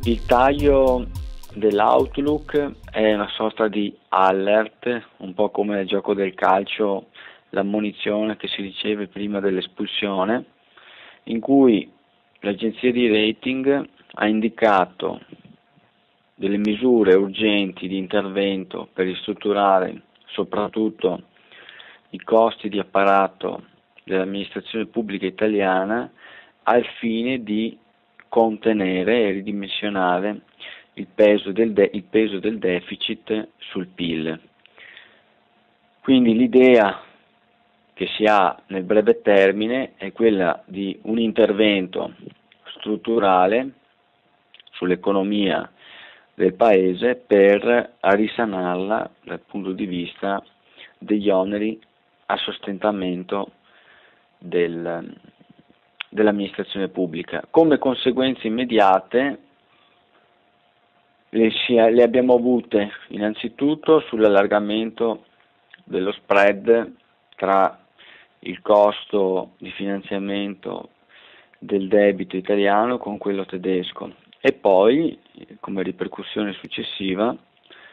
Il taglio dell'Outlook è una sorta di alert, un po' come nel gioco del calcio l'ammonizione che si riceve prima dell'espulsione, in cui l'agenzia di rating ha indicato delle misure urgenti di intervento per ristrutturare soprattutto i costi di apparato dell'amministrazione pubblica italiana al fine di contenere e ridimensionare il peso del deficit sul PIL. Quindi l'idea che si ha nel breve termine è quella di un intervento strutturale sull'economia del Paese per risanarla dal punto di vista degli oneri a sostentamento dell'amministrazione pubblica. Come conseguenze immediate le abbiamo avute innanzitutto sull'allargamento dello spread tra il costo di finanziamento del debito italiano con quello tedesco e poi, come ripercussione successiva,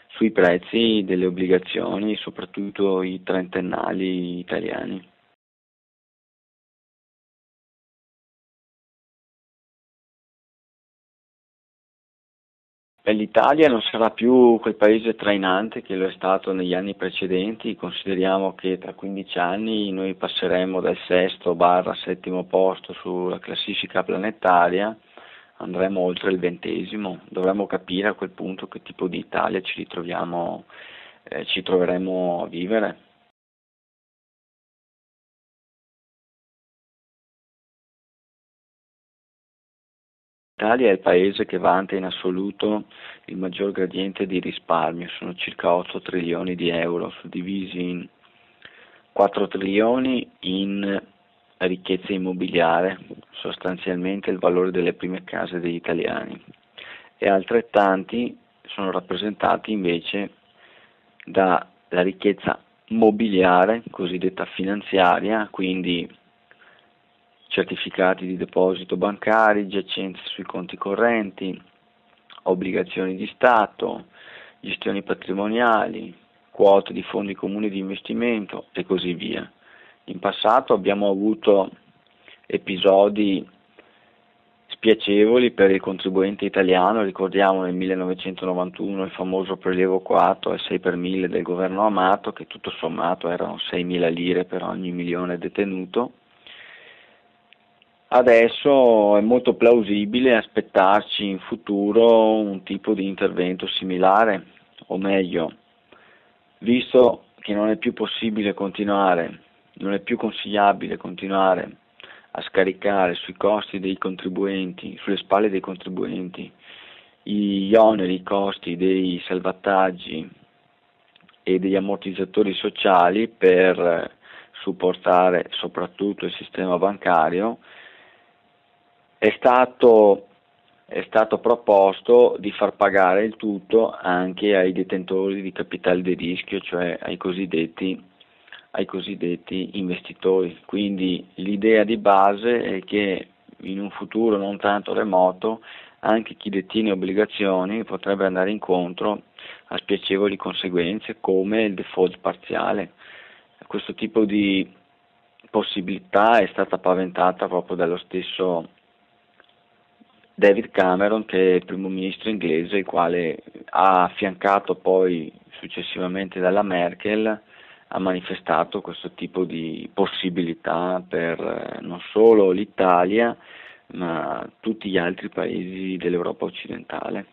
sui prezzi delle obbligazioni, soprattutto i trentennali italiani. L'Italia non sarà più quel paese trainante che lo è stato negli anni precedenti. Consideriamo che tra 15 anni noi passeremo dal sesto/settimo posto sulla classifica planetaria, andremo oltre il 20°, dovremo capire a quel punto che tipo di Italia ci troveremo a vivere. L'Italia è il paese che vanta in assoluto il maggior gradiente di risparmio, sono circa 8 trilioni di euro, suddivisi in 4 trilioni in ricchezza immobiliare, sostanzialmente il valore delle prime case degli italiani, e altrettanti sono rappresentati invece dalla ricchezza mobiliare, cosiddetta finanziaria, quindi certificati di deposito bancari, giacenze sui conti correnti, obbligazioni di Stato, gestioni patrimoniali, quote di fondi comuni di investimento e così via. In passato abbiamo avuto episodi spiacevoli per il contribuente italiano, ricordiamo nel 1991 il famoso prelievo coatto al 6 per 1000 del governo Amato, che tutto sommato erano 6.000 lire per ogni milione detenuto. Adesso è molto plausibile aspettarci in futuro un tipo di intervento similare, o meglio, visto che non è più possibile continuare, non è più consigliabile continuare a scaricare sui costi dei contribuenti, sulle spalle dei contribuenti, gli oneri, i costi dei salvataggi e degli ammortizzatori sociali per supportare soprattutto il sistema bancario. È stato proposto di far pagare il tutto anche ai detentori di capitale di rischio, cioè ai cosiddetti investitori. Quindi l'idea di base è che in un futuro non tanto remoto anche chi detiene obbligazioni potrebbe andare incontro a spiacevoli conseguenze come il default parziale. Questo tipo di possibilità è stata paventata proprio dallo stesso David Cameron, che è il primo ministro inglese, il quale ha affiancato poi successivamente dalla Merkel, ha manifestato questo tipo di possibilità per non solo l'Italia, ma tutti gli altri paesi dell'Europa occidentale.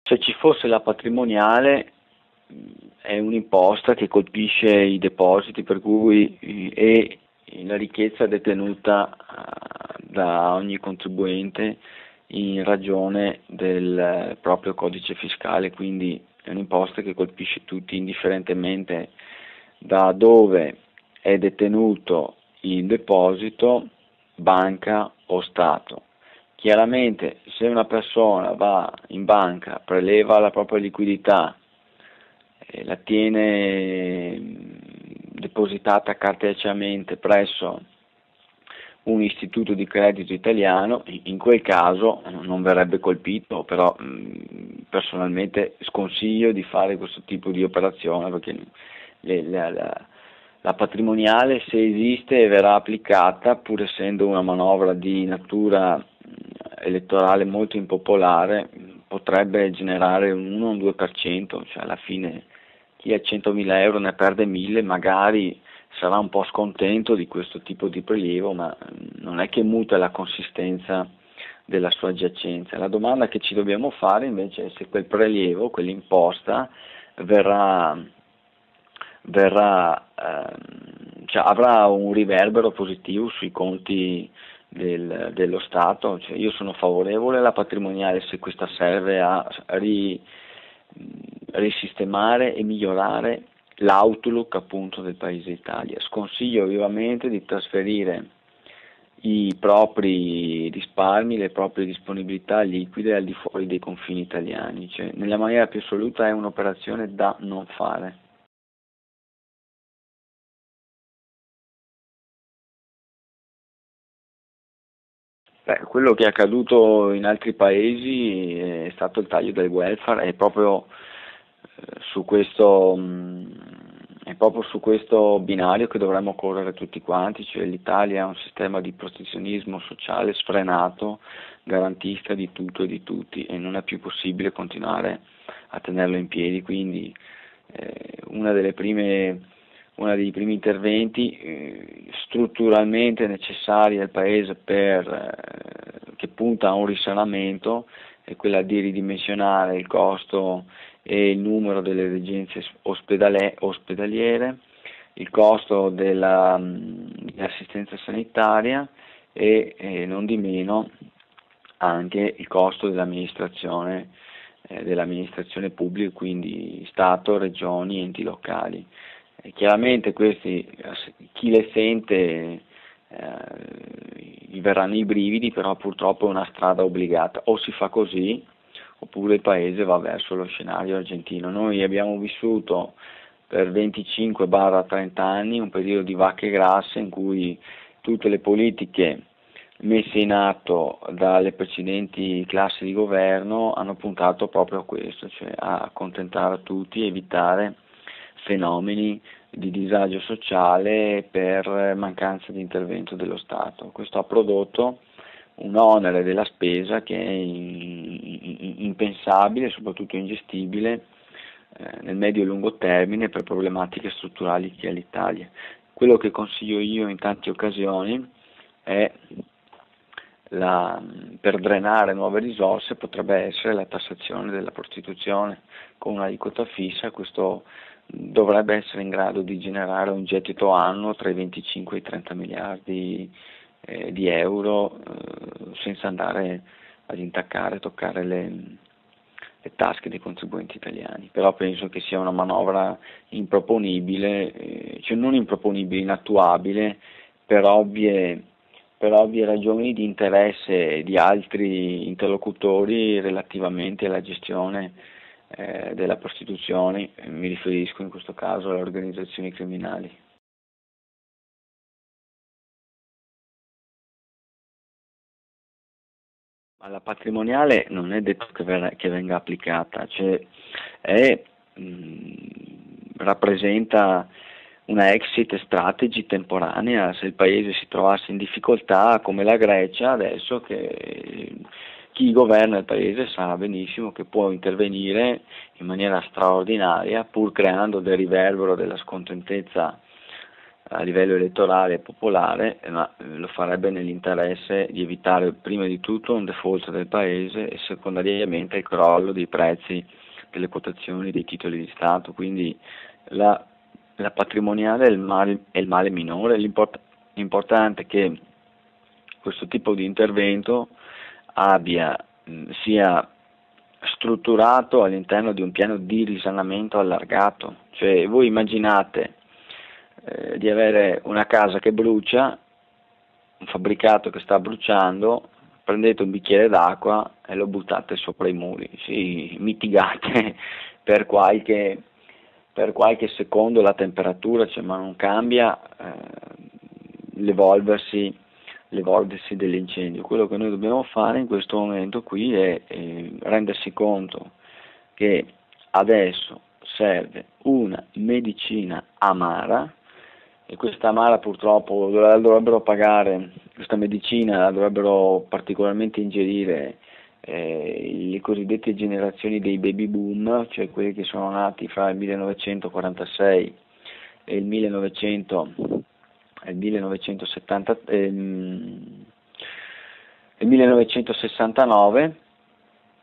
Se ci fosse la patrimoniale, è un'imposta che colpisce i depositi, per cui è la ricchezza detenuta da ogni contribuente in ragione del proprio codice fiscale, quindi è un'imposta che colpisce tutti indifferentemente da dove è detenuto il deposito, banca o Stato. Chiaramente se una persona va in banca, preleva la propria liquidità, la tiene depositata cartaceamente presso un istituto di credito italiano, in quel caso non verrebbe colpito, però personalmente sconsiglio di fare questo tipo di operazione perché la patrimoniale, se esiste e verrà applicata, pur essendo una manovra di natura elettorale molto impopolare, potrebbe generare un 1 o un 2%, cioè alla fine chi ha 100.000 euro ne perde 1.000, magari sarà un po' scontento di questo tipo di prelievo, ma non è che muta la consistenza della sua giacenza. La domanda che ci dobbiamo fare invece è se quel prelievo, quell'imposta, cioè, avrà un riverbero positivo sui conti dello Stato. Cioè, io sono favorevole alla patrimoniale se questa serve a risistemare e migliorare l'outlook appunto del Paese Italia. Sconsiglio vivamente di trasferire i propri risparmi, le proprie disponibilità liquide al di fuori dei confini italiani, cioè, nella maniera più assoluta è un'operazione da non fare. Beh, quello che è accaduto in altri paesi è stato il taglio del welfare, su questo, è proprio su questo binario che dovremmo correre tutti quanti, cioè l'Italia ha un sistema di protezionismo sociale sfrenato, garantista di tutto e di tutti e non è più possibile continuare a tenerlo in piedi, quindi una delle prime uno dei primi interventi strutturalmente necessari al Paese che punta a un risanamento è quella di ridimensionare il costo e il numero delle regenze ospedaliere, il costo dell'assistenza sanitaria e non di meno anche il costo dell'amministrazione pubblica, quindi Stato, regioni, enti locali. Chiaramente questi, chi le sente gli verranno i brividi, però purtroppo è una strada obbligata, o si fa così oppure il paese va verso lo scenario argentino. Noi abbiamo vissuto per 25-30 anni un periodo di vacche grasse in cui tutte le politiche messe in atto dalle precedenti classi di governo hanno puntato proprio a questo, cioè a accontentare tutti e evitare fenomeni di disagio sociale per mancanza di intervento dello Stato. Questo ha prodotto un onere della spesa che è impensabile e soprattutto ingestibile nel medio e lungo termine per problematiche strutturali che ha l'Italia. Quello che consiglio io in tante occasioni è per drenare nuove risorse potrebbe essere la tassazione della prostituzione con un'aliquota fissa. Questo dovrebbe essere in grado di generare un gettito annuo tra i 25 e i 30 miliardi di euro senza andare ad intaccare, toccare le tasche dei contribuenti italiani. Però penso che sia una manovra improponibile, cioè non improponibile, inattuabile per ovvie ragioni di interesse di altri interlocutori relativamente alla gestione della prostituzione, mi riferisco in questo caso alle organizzazioni criminali. Ma la patrimoniale non è detto che venga applicata, cioè rappresenta una exit strategy temporanea se il paese si trovasse in difficoltà come la Grecia adesso, che chi governa il paese sa benissimo che può intervenire in maniera straordinaria pur creando del riverbero della scontentezza a livello elettorale e popolare, ma lo farebbe nell'interesse di evitare prima di tutto un default del paese e secondariamente il crollo dei prezzi delle quotazioni dei titoli di Stato. Quindi la patrimoniale è il male minore. L'importante è che questo tipo di intervento sia strutturato all'interno di un piano di risanamento allargato. Cioè voi immaginate di avere una casa che brucia, un fabbricato che sta bruciando, prendete un bicchiere d'acqua e lo buttate sopra i muri, sì, mitigate per qualche secondo la temperatura, cioè, ma non cambia l'evolversi l'evolversi dell'incendio. Quello che noi dobbiamo fare in questo momento qui è rendersi conto che adesso serve una medicina amara, e questa amara purtroppo la dovrebbero pagare, questa medicina la dovrebbero particolarmente ingerire le cosiddette generazioni dei baby boom, cioè quelli che sono nati fra il 1946 e il 1969,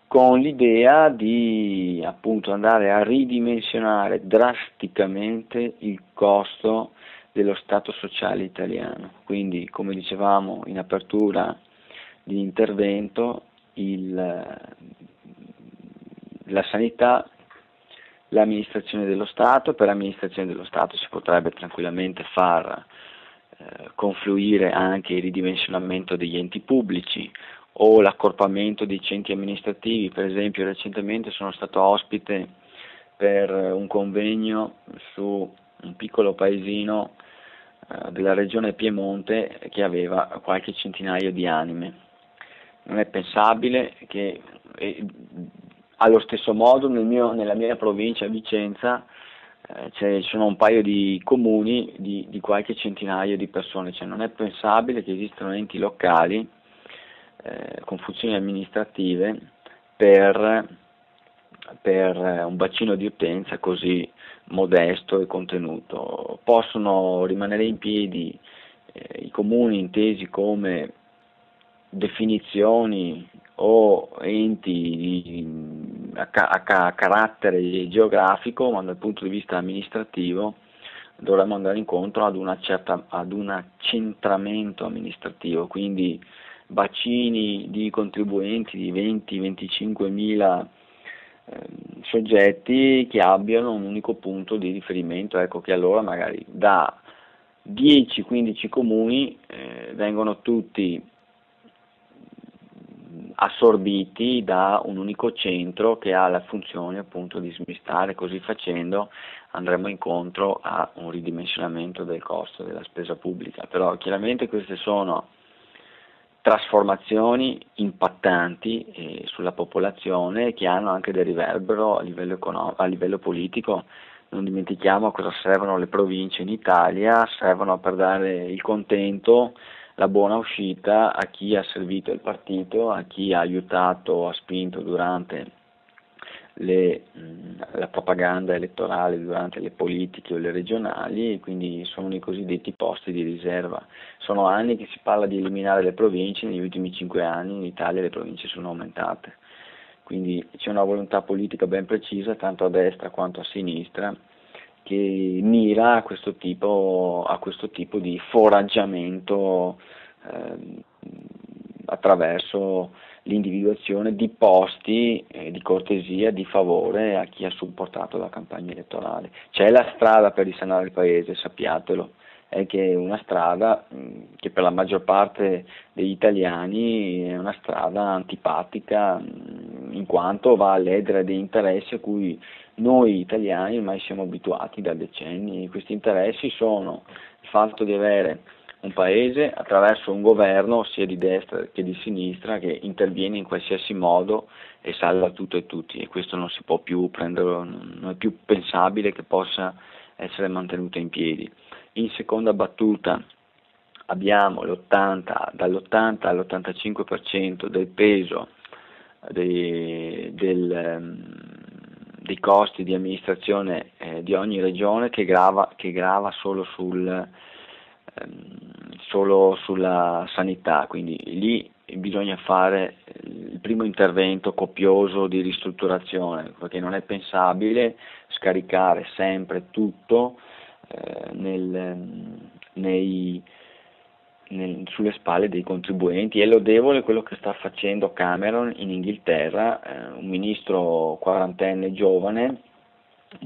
con l'idea di appunto andare a ridimensionare drasticamente il costo dello Stato sociale italiano. Quindi, come dicevamo in apertura di intervento, la sanità, l'amministrazione dello Stato. Per l'amministrazione dello Stato si potrebbe tranquillamente far confluire anche il ridimensionamento degli enti pubblici o l'accorpamento dei centri amministrativi. Per esempio, recentemente sono stato ospite per un convegno su un piccolo paesino della regione Piemonte che aveva qualche centinaio di anime. Non è pensabile che allo stesso modo nella mia provincia, Vicenza, ci sono un paio di comuni di qualche centinaio di persone, cioè non è pensabile che esistano enti locali con funzioni amministrative per un bacino di utenza così modesto e contenuto. Possono rimanere in piedi i comuni intesi come definizioni o enti a carattere geografico, ma dal punto di vista amministrativo dovremmo andare incontro ad un accentramento amministrativo, quindi bacini di contribuenti di 20-25 mila soggetti che abbiano un unico punto di riferimento, ecco che allora magari da 10-15 comuni vengono tutti assorbiti da un unico centro che ha la funzione appunto di smistare. Così facendo andremo incontro a un ridimensionamento del costo della spesa pubblica. Però chiaramente queste sono trasformazioni impattanti sulla popolazione, che hanno anche del riverbero a livello politico. Non dimentichiamo cosa servono le province in Italia: servono per dare il contento, la buona uscita a chi ha servito il partito, a chi ha aiutato, ha spinto durante la propaganda elettorale, durante le politiche o le regionali, quindi sono i cosiddetti posti di riserva. Sono anni che si parla di eliminare le province, negli ultimi 5 anni in Italia le province sono aumentate, quindi c'è una volontà politica ben precisa, tanto a destra quanto a sinistra, che mira a questo tipo di foraggiamento attraverso l'individuazione di posti di cortesia, di favore a chi ha supportato la campagna elettorale. C'è la strada per risanare il paese, sappiatelo, è che è una strada che per la maggior parte degli italiani è una strada antipatica, in quanto va a ledere degli interessi a cui noi italiani ormai siamo abituati da decenni. Questi interessi sono il fatto di avere un paese attraverso un governo sia di destra che di sinistra che interviene in qualsiasi modo e salva tutto e tutti, e questo non si può più prendere, non è più pensabile che possa essere mantenuto in piedi. In seconda battuta abbiamo dall'80 all'85% del peso dei costi di amministrazione di ogni regione che grava solo sulla sanità, quindi lì bisogna fare il primo intervento copioso di ristrutturazione, perché non è pensabile scaricare sempre tutto sulle spalle dei contribuenti. È lodevole quello che sta facendo Cameron in Inghilterra, un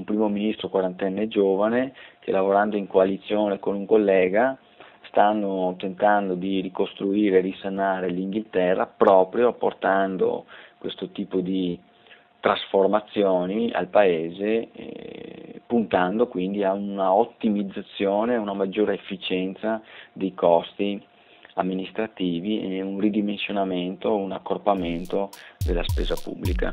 primo ministro quarantenne giovane che, lavorando in coalizione con un collega, stanno tentando di ricostruire e risanare l'Inghilterra, proprio portando questo tipo di trasformazioni al paese, puntando quindi a una ottimizzazione, a una maggiore efficienza dei costi amministrativi e un ridimensionamento, un accorpamento della spesa pubblica.